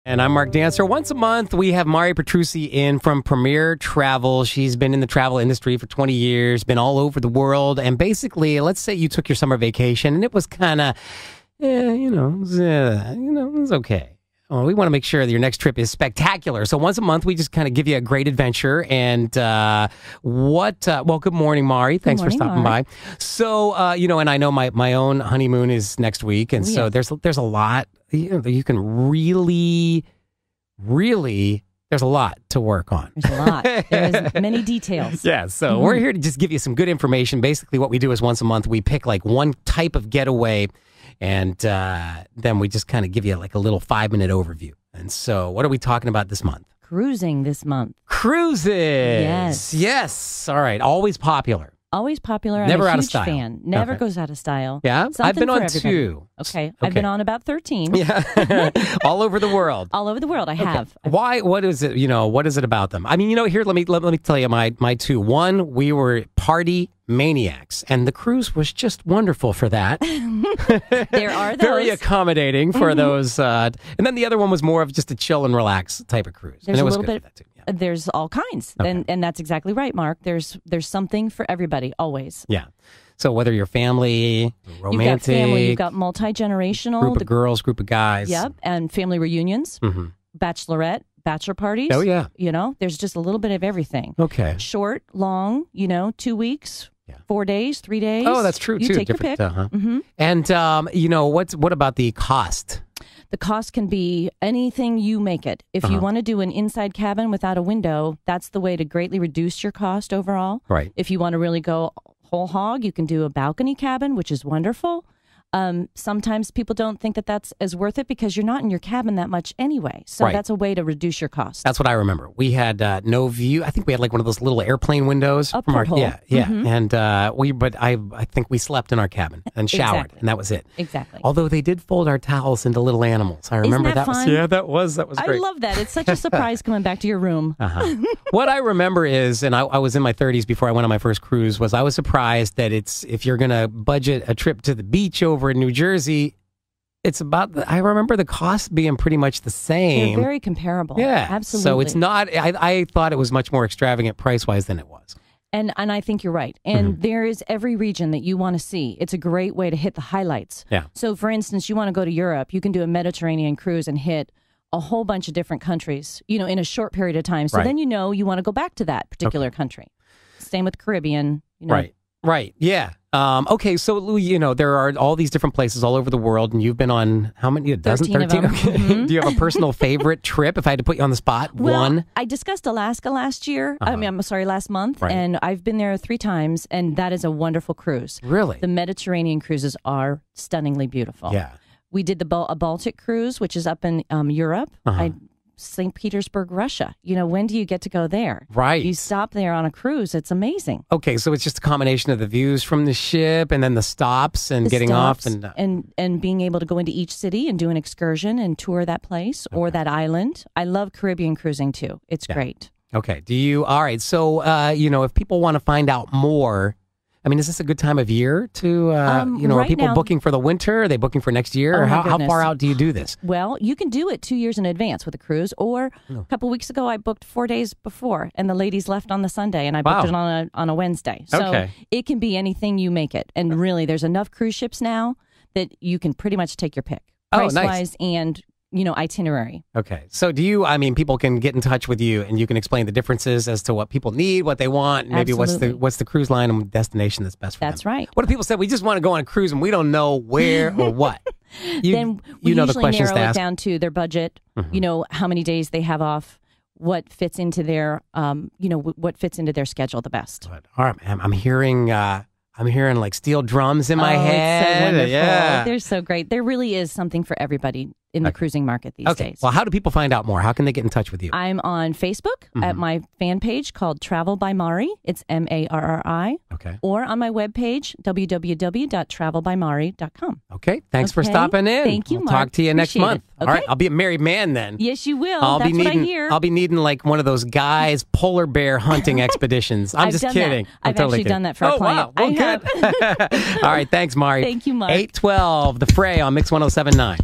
And I'm Mark Dancer. Once a month, we have Marri Petrucci in from Premier Travel. She's been in the travel industry for 20 years, been all over the world. And basically, let's say you took your summer vacation and it was kind of, it was okay. Well, we want to make sure that your next trip is spectacular. So once a month, we just kind of give you a great adventure. And good morning, Marri. Thanks for stopping by. So, and I know my own honeymoon is next week. And so there's a lot, you can really, there's a lot to work on. There's a lot. There's many details. Yeah, so we're here to just give you some good information. Basically, what we do is once a month, we pick like one type of getaway, and then we just kind of give you like a little 5-minute overview. And so what are we talking about this month? Cruising this month. Cruises. Yes. Yes. All right. Always popular. Always popular. Never I'm a out of huge style. fan. Never goes out of style. Yeah? Something I've been for on everybody. 2. Okay. I've been on about 13. Yeah. All over the world. All over the world. I have. Why? What is it? What is it about them? I mean, here, let me tell you my 2. One, we were party maniacs, and the cruise was just wonderful for that. There are those. Very accommodating for those. And then the other one was more of just a chill and relax type of cruise. There's and it was a little good bit. for that too. Yeah. There's all kinds, Okay. and that's exactly right, Mark. There's something for everybody, always. Yeah. So whether you're family, romantic, You've got family, you've got multi-generational, group of girls, group of guys. Yep, and family reunions, bachelorette, bachelor parties. Oh, yeah. There's just a little bit of everything. Okay. Short, long, 2 weeks, 4 days, 3 days. Oh, that's true, you too. take your pick. And, what about the cost? The cost can be anything you make it. If you want to do an inside cabin without a window, that's the way to greatly reduce your cost overall. Right. If you want to really go whole hog, you can do a balcony cabin, which is wonderful. Sometimes people don't think that that's as worth it because you're not in your cabin that much anyway. So that's a way to reduce your cost. That's what I remember. We had no view. I think we had like one of those little airplane windows. A porthole. Yeah. And I think we slept in our cabin and showered, and that was it. Exactly. Although they did fold our towels into little animals. I remember that fun? that was great. I love that. It's such a surprise coming back to your room. What I remember is, and I was in my 30s before I went on my first cruise, was I was surprised that if you're going to budget a trip to the beach over in New Jersey, it's about I remember the cost being pretty much the same. They're very comparable. Yeah, absolutely. So it's not. I thought it was much more extravagant price wise than it was. And I think you're right. And there is every region that you want to see. It's a great way to hit the highlights. Yeah. So, for instance, you want to go to Europe, you can do a Mediterranean cruise and hit a whole bunch of different countries, in a short period of time. So then you want to go back to that particular country. Same with Caribbean. Right. Yeah. Okay. So, there are all these different places all over the world, and you've been on how many? 13 of them. Okay. Do you have a personal favorite trip? If I had to put you on the spot, one. I discussed Alaska last year. Last month, Right. and I've been there 3 times, and that is a wonderful cruise. Really? The Mediterranean cruises are stunningly beautiful. Yeah. We did a Baltic cruise, which is up in Europe. St. Petersburg, Russia. When do you get to go there? Right. You stop there on a cruise. It's amazing. Okay, so it's just a combination of the views from the ship and then the stops and getting off and being able to go into each city and do an excursion and tour that place or that island. I love Caribbean cruising too. It's great. Okay. All right. So, if people want to find out more, I mean, is this a good time of year to, are right people now, booking for the winter? Are they booking for next year? Oh, Or my how goodness. far out do you do this? Well, you can do it 2 years in advance with a cruise, or a couple weeks ago I booked 4 days before, and the ladies left on the Sunday, and I booked it on a Wednesday. So it can be anything you make it, and really, there's enough cruise ships now that you can pretty much take your pick, price-wise and itinerary. Okay. So people can get in touch with you and you can explain the differences as to what people need, what they want, and maybe what's the cruise line and destination that's best for them. That's right. What if people said, we just want to go on a cruise and we don't know where or what? Then we know the usually questions narrow to it ask. down to their budget, how many days they have off, what fits into their, what fits into their schedule the best. All right, ma'am. I'm hearing like steel drums in my head. It's so wonderful. Yeah. They're so great. There really is something for everybody in the cruising market these days. Well, how do people find out more? How can they get in touch with you? I'm on Facebook at my fan page called Travel by Marri. It's Marri. Okay. Or on my webpage, www.travelbymarri.com. Okay. Thanks for stopping in. Thank you, We'll Mark. talk to you next Appreciate month. it. Okay. All right. I'll be a married man then. Yes, you will. I'll That's be needing, what I hear. I'll be needing like one of those guys polar bear hunting expeditions. I'm just done kidding. That. I'm I've totally actually kidding. done that for a client. Wow. Well, I good. have. All right. Thanks, Marri. Thank you, Mark. 812, The Fray on Mix 107.9.